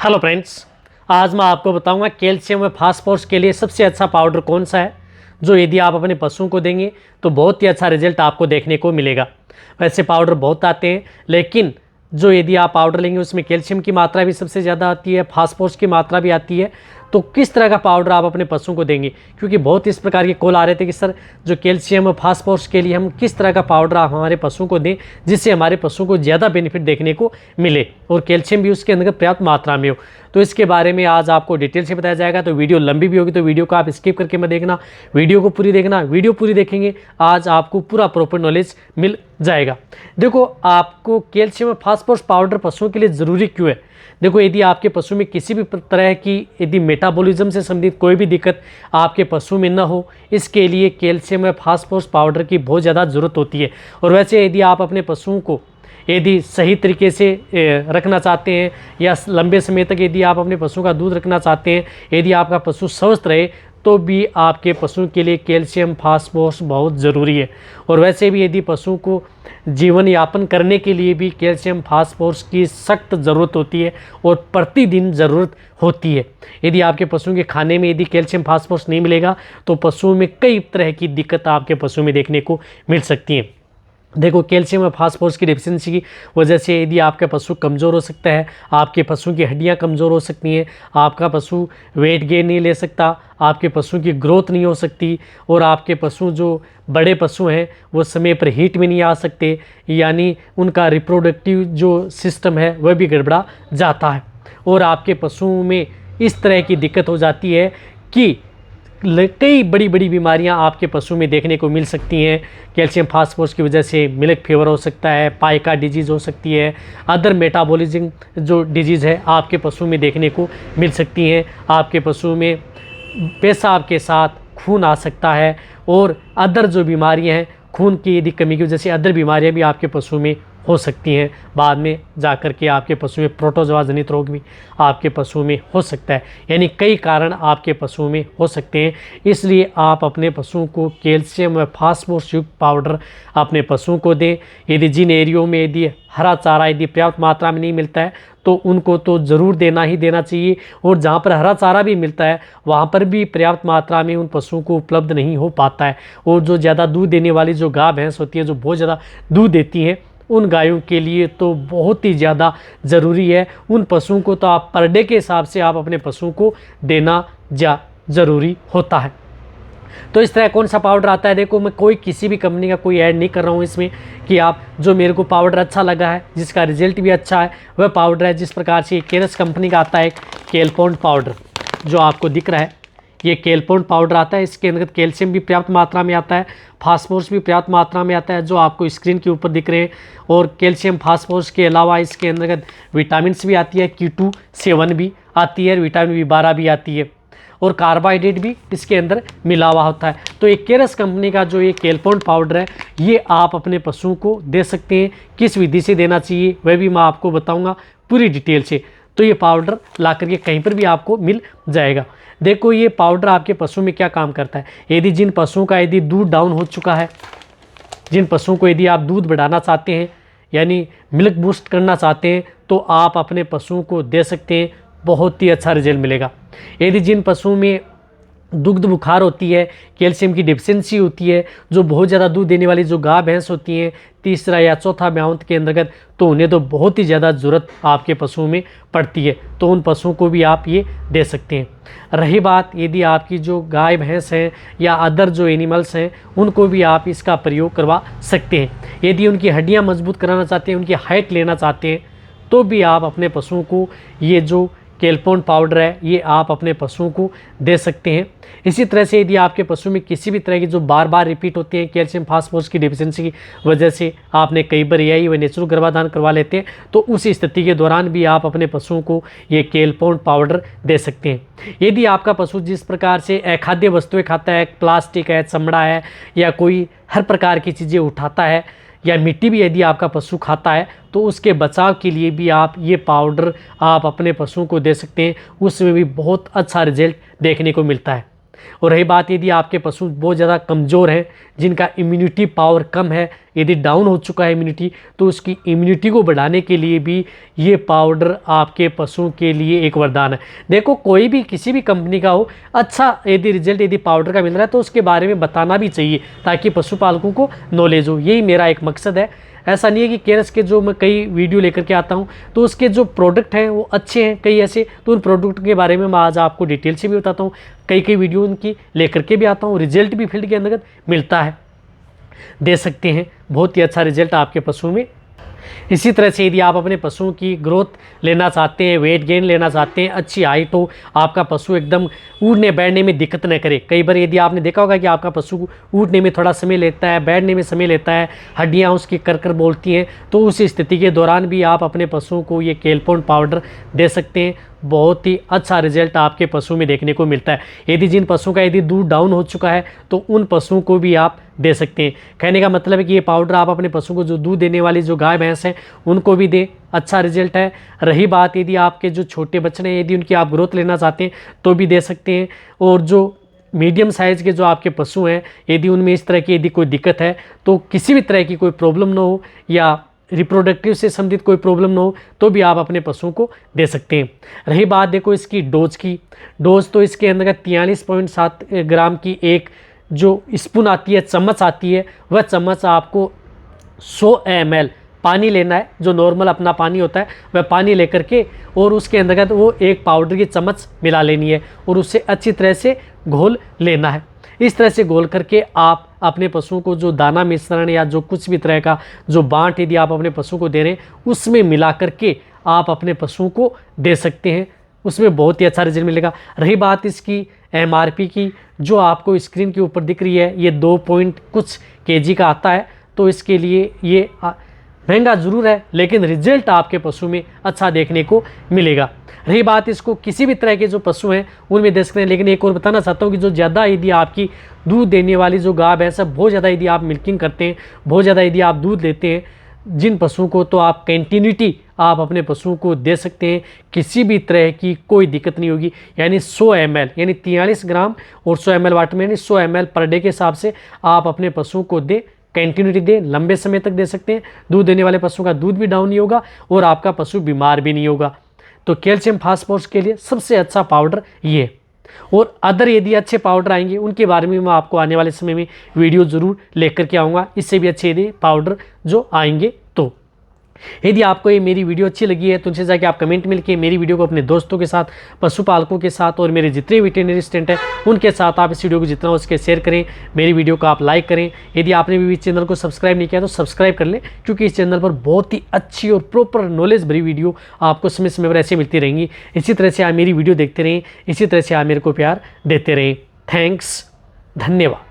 Hello friends, आज मैं आपको बताऊंगा कैल्शियम व फास्फोरस के लिए सबसे अच्छा पाउडर कौन सा है जो यदि आप अपने पशुओं को देंगे तो बहुत ही अच्छा रिजल्ट आपको देखने को मिलेगा। वैसे पाउडर बहुत आते हैं, लेकिन जो यदि आप पाउडर लेंगे उसमें कैल्शियम की मात्रा भी सबसे ज़्यादा आती है, फास्फोरस की मात्रा भी आती है। तो किस तरह का पाउडर आप अपने पशुओं को देंगे, क्योंकि बहुत इस प्रकार के कॉल आ रहे थे कि सर जो कैल्शियम और फास्फोरस के लिए हम किस तरह का पाउडर आप हमारे पशुओं को दें जिससे हमारे पशुओं को ज़्यादा बेनिफिट देखने को मिले और कैल्शियम भी उसके अंदर पर्याप्त मात्रा में हो। तो इसके बारे में आज आपको डिटेल से बताया जाएगा। तो वीडियो लंबी भी होगी तो वीडियो को आप स्किप करके मत देखना, वीडियो को पूरी देखना। वीडियो पूरी देखेंगे आज आपको पूरा प्रॉपर नॉलेज मिल जाएगा। देखो, आपको कैल्शियम और फास्फोरस पाउडर पशुओं के लिए ज़रूरी क्यों है। देखो, यदि आपके पशु में किसी भी तरह की यदि मेटाबॉलिज्म से संबंधित कोई भी दिक्कत आपके पशु में न हो, इसके लिए कैल्शियम और फास्फोरस पाउडर की बहुत ज़्यादा ज़रूरत होती है। और वैसे यदि आप अपने पशुओं को यदि सही तरीके से रखना चाहते हैं या लंबे समय तक यदि आप अपने पशु का दूध रखना चाहते हैं, यदि आपका पशु स्वस्थ रहे तो भी आपके पशु के लिए कैल्शियम फास्फोरस बहुत ज़रूरी है। और वैसे भी यदि पशु को जीवन यापन करने के लिए भी कैल्शियम फास्फोरस की सख्त ज़रूरत होती है और प्रतिदिन ज़रूरत होती है। यदि आपके पशु के खाने में यदि कैल्शियम फास्फोरस नहीं मिलेगा तो पशुओं में कई तरह की दिक्कत आपके पशु में देखने को मिल सकती है। देखो, कैल्शियम और फास्फोरस की डेफिशिएंसी की वजह से यदि आपका पशु कमज़ोर हो सकता है, आपके पशु की हड्डियां कमज़ोर हो सकती हैं, आपका पशु वेट गेन नहीं ले सकता, आपके पशु की ग्रोथ नहीं हो सकती और आपके पशु जो बड़े पशु हैं वो समय पर हीट में नहीं आ सकते, यानी उनका रिप्रोडक्टिव जो सिस्टम है वह भी गड़बड़ा जाता है। और आपके पशुओं में इस तरह की दिक्कत हो जाती है कि कई बड़ी बड़ी बीमारियां आपके पशु में देखने को मिल सकती हैं। कैल्शियम फास्फोरस की वजह से मिल्क फीवर हो सकता है, पाइका डिजीज़ हो सकती है, अदर मेटाबॉलिज्म जो डिजीज़ है आपके पशु में देखने को मिल सकती हैं। आपके पशु में पेशाब के साथ खून आ सकता है और अदर जो बीमारियां हैं खून की यदि कमी की वजह से अदर बीमारियां भी आपके पशु में हो सकती हैं। बाद में जाकर के आपके पशु में प्रोटोजोआ जनित रोग भी आपके पशु में हो सकता है, यानी कई कारण आपके पशु में हो सकते हैं। इसलिए आप अपने पशुओं को कैल्शियम व फास्फोरस युक्त पाउडर अपने पशुओं को दें। यदि जिन एरियो में यदि हरा चारा यदि पर्याप्त मात्रा में नहीं मिलता है तो उनको तो ज़रूर देना ही देना चाहिए, और जहाँ पर हरा चारा भी मिलता है वहाँ पर भी पर्याप्त मात्रा में उन पशुओं को उपलब्ध नहीं हो पाता है। और जो ज़्यादा दूध देने वाली जो गाय भैंस होती है, जो बहुत ज़्यादा दूध देती हैं, उन गायों के लिए तो बहुत ही ज़्यादा ज़रूरी है। उन पशुओं को तो आप पर डे के हिसाब से आप अपने पशुओं को देना ज़रूरी होता है। तो इस तरह कौन सा पाउडर आता है, देखो मैं कोई किसी भी कंपनी का कोई ऐड नहीं कर रहा हूँ इसमें कि आप जो मेरे को पाउडर अच्छा लगा है जिसका रिजल्ट भी अच्छा है वह पाउडर है। जिस प्रकार से केरस कंपनी का आता है कैलपॉन्ड पाउडर जो आपको दिख रहा है, ये कैलपॉन्ड पाउडर आता है। इसके अंदर कैल्शियम भी पर्याप्त मात्रा में आता है, फास्फोरस भी पर्याप्त मात्रा में आता है जो आपको स्क्रीन के ऊपर दिख रहे हैं। और कैल्शियम फास्फोरस के अलावा इसके अंतर्गत विटामिन्स भी आती है, Q2 भी आती है, विटामिन B12 भी आती है और कार्बोहाइड्रेट भी इसके अंदर मिला हुआ होता है। तो एक केरस कंपनी का जो ये कैलपॉन्ड पाउडर है ये आप अपने पशुओं को दे सकते हैं। किस विधि से देना चाहिए वह भी मैं आपको बताऊँगा पूरी डिटेल से। तो ये पाउडर ला करके कहीं पर भी आपको मिल जाएगा। देखो, ये पाउडर आपके पशु में क्या काम करता है। यदि जिन पशुओं का यदि दूध डाउन हो चुका है, जिन पशुओं को यदि आप दूध बढ़ाना चाहते हैं यानी मिल्क बूस्ट करना चाहते हैं, तो आप अपने पशुओं को दे सकते हैं, बहुत ही अच्छा रिजल्ट मिलेगा। यदि जिन पशुओं में दुग्ध बुखार होती है, कैल्शियम की डिफिशिएंसी होती है, जो बहुत ज़्यादा दूध देने वाली जो गाय भैंस होती हैं तीसरा या चौथा ब्यावंत के अंतर्गत, तो उन्हें तो बहुत ही ज़्यादा ज़रूरत आपके पशुओं में पड़ती है, तो उन पशुओं को भी आप ये दे सकते हैं। रही बात यदि आपकी जो गाय भैंस हैं या अदर जो एनिमल्स हैं उनको भी आप इसका प्रयोग करवा सकते हैं। यदि उनकी हड्डियाँ मजबूत कराना चाहते हैं, उनकी हाइट लेना चाहते हैं, तो भी आप अपने पशुओं को ये जो कैलपॉन्ड पाउडर है ये आप अपने पशुओं को दे सकते हैं। इसी तरह से यदि आपके पशु में किसी भी तरह की जो बार बार रिपीट होते हैं कैल्शियम फास्फोरस की डिफिशिएंसी की वजह से, आपने कई बार एआई व नेचुरल गर्भाधान करवा लेते हैं, तो उस स्थिति के दौरान भी आप अपने पशुओं को ये कैलपॉन्ड पाउडर दे सकते हैं। यदि आपका पशु जिस प्रकार से अखाद्य वस्तुएँ खाता है, प्लास्टिक है, चमड़ा है या कोई हर प्रकार की चीज़ें उठाता है या मिट्टी भी यदि आपका पशु खाता है, तो उसके बचाव के लिए भी आप ये पाउडर आप अपने पशुओं को दे सकते हैं। उसमें भी बहुत अच्छा रिजल्ट देखने को मिलता है। और रही बात यदि आपके पशु बहुत ज़्यादा कमज़ोर हैं, जिनका इम्यूनिटी पावर कम है, यदि डाउन हो चुका है इम्यूनिटी, तो उसकी इम्यूनिटी को बढ़ाने के लिए भी ये पाउडर आपके पशुओं के लिए एक वरदान है। देखो कोई भी किसी भी कंपनी का हो, अच्छा यदि रिजल्ट यदि पाउडर का मिल रहा है तो उसके बारे में बताना भी चाहिए ताकि पशुपालकों को नॉलेज हो। यही मेरा एक मकसद है। ऐसा नहीं है कि केरस के जो मैं कई वीडियो लेकर के आता हूँ तो उसके जो प्रोडक्ट हैं वो अच्छे हैं कई ऐसे, तो उन प्रोडक्ट के बारे में मैं आज आपको डिटेल से भी बताता हूँ। कई वीडियो उनकी लेकर के भी आता हूँ, रिजल्ट भी फील्ड के अंतर्गत मिलता है, दे सकते हैं बहुत ही अच्छा रिजल्ट आपके पशुओं में। इसी तरह से यदि आप अपने पशुओं की ग्रोथ लेना चाहते हैं, वेट गेन लेना चाहते हैं, अच्छी हाइट हो, आपका पशु एकदम उड़ने बैठने में दिक्कत न करे। कई बार यदि आपने देखा होगा कि आपका पशु उड़ने में थोड़ा समय लेता है, बैठने में समय लेता है, हड्डियां उसकी कर बोलती हैं, तो उस स्थिति के दौरान भी आप अपने पशुओं को ये कैल्शियम पाउडर दे सकते हैं। बहुत ही अच्छा रिजल्ट आपके पशु में देखने को मिलता है। यदि जिन पशुओं का यदि दूध डाउन हो चुका है तो उन पशुओं को भी आप दे सकते हैं। कहने का मतलब है कि ये पाउडर आप अपने पशु को जो दूध देने वाली जो गाय भैंस हैं उनको भी दें, अच्छा रिजल्ट है। रही बात यदि आपके जो छोटे बच्चे हैं, यदि उनकी आप ग्रोथ लेना चाहते हैं तो भी दे सकते हैं। और जो मीडियम साइज़ के जो आपके पशु हैं, यदि उनमें इस तरह की यदि कोई दिक्कत है, तो किसी भी तरह की कोई प्रॉब्लम ना हो या रिप्रोडक्टिव से संबंधित कोई प्रॉब्लम ना हो, तो भी आप अपने पशुओं को दे सकते हैं। रही बात देखो इसकी डोज की, डोज तो इसके अंदर 43.7 ग्राम की एक जो स्पून आती है, चम्मच आती है, वह चम्मच आपको 100 ml पानी लेना है, जो नॉर्मल अपना पानी होता है वह पानी लेकर के, और उसके अंतर्गत वो एक पाउडर की चम्मच मिला लेनी है और उससे अच्छी तरह से घोल लेना है। इस तरह से घोल करके आप अपने पशुओं को जो दाना मिश्रण या जो कुछ भी तरह का जो बांट यदि आप अपने पशु को दे रहे हैं उसमें मिला करके आप अपने पशुओं को दे सकते हैं, उसमें बहुत ही अच्छा रिजल्ट मिलेगा। रही बात इसकी MRP की, जो आपको स्क्रीन के ऊपर दिख रही है, ये 2 पॉइंट कुछ kg का आता है, तो इसके लिए ये महंगा ज़रूर है लेकिन रिजल्ट आपके पशु में अच्छा देखने को मिलेगा। रही बात इसको किसी भी तरह के जो पशु हैं उनमें दे सकते हैं। लेकिन एक और बताना चाहता हूँ कि जो ज़्यादा यदि आपकी दूध देने वाली जो गाय भैंस है, बहुत ज़्यादा यदि आप मिल्किंग करते हैं, बहुत ज़्यादा यदि आप दूध लेते हैं जिन पशुओं को, तो आप कंटिन्यूटी आप अपने पशुओं को दे सकते हैं, किसी भी तरह की कोई दिक्कत नहीं होगी। यानी 100 ml यानी 43 ग्राम और 100 ml वाटर में यानी 100 ml पर डे के हिसाब से आप अपने पशुओं को दे, कंटिन्यूटी दें, लंबे समय तक दे सकते हैं। दूध देने वाले पशुओं का दूध भी डाउन नहीं होगा और आपका पशु बीमार भी नहीं होगा। तो कैल्शियम फास्फोरस के लिए सबसे अच्छा पाउडर ये। और अदर यदि अच्छे पाउडर आएंगे उनके बारे में मैं आपको आने वाले समय में वीडियो ज़रूर लेकर के आऊँगा, इससे भी अच्छे यदि पाउडर जो आएंगे तो। यदि आपको ये मेरी वीडियो अच्छी लगी है तो उनसे जाके आप कमेंट मिलके मेरी वीडियो को अपने दोस्तों के साथ, पशुपालकों के साथ और मेरे जितने वेटरनरी स्टूडेंट हैं उनके साथ आप इस वीडियो को जितना हो उसके शेयर करें, मेरी वीडियो को आप लाइक करें। यदि आपने भी इस चैनल को सब्सक्राइब नहीं किया तो सब्सक्राइब कर लें, क्योंकि इस चैनल पर बहुत ही अच्छी और प्रॉपर नॉलेज भरी वीडियो आपको समय समय पर ऐसे मिलती रहेंगी। इसी तरह से आप मेरी वीडियो देखते रहें, इसी तरह से आप मेरे को प्यार देते रहें। थैंक्स, धन्यवाद।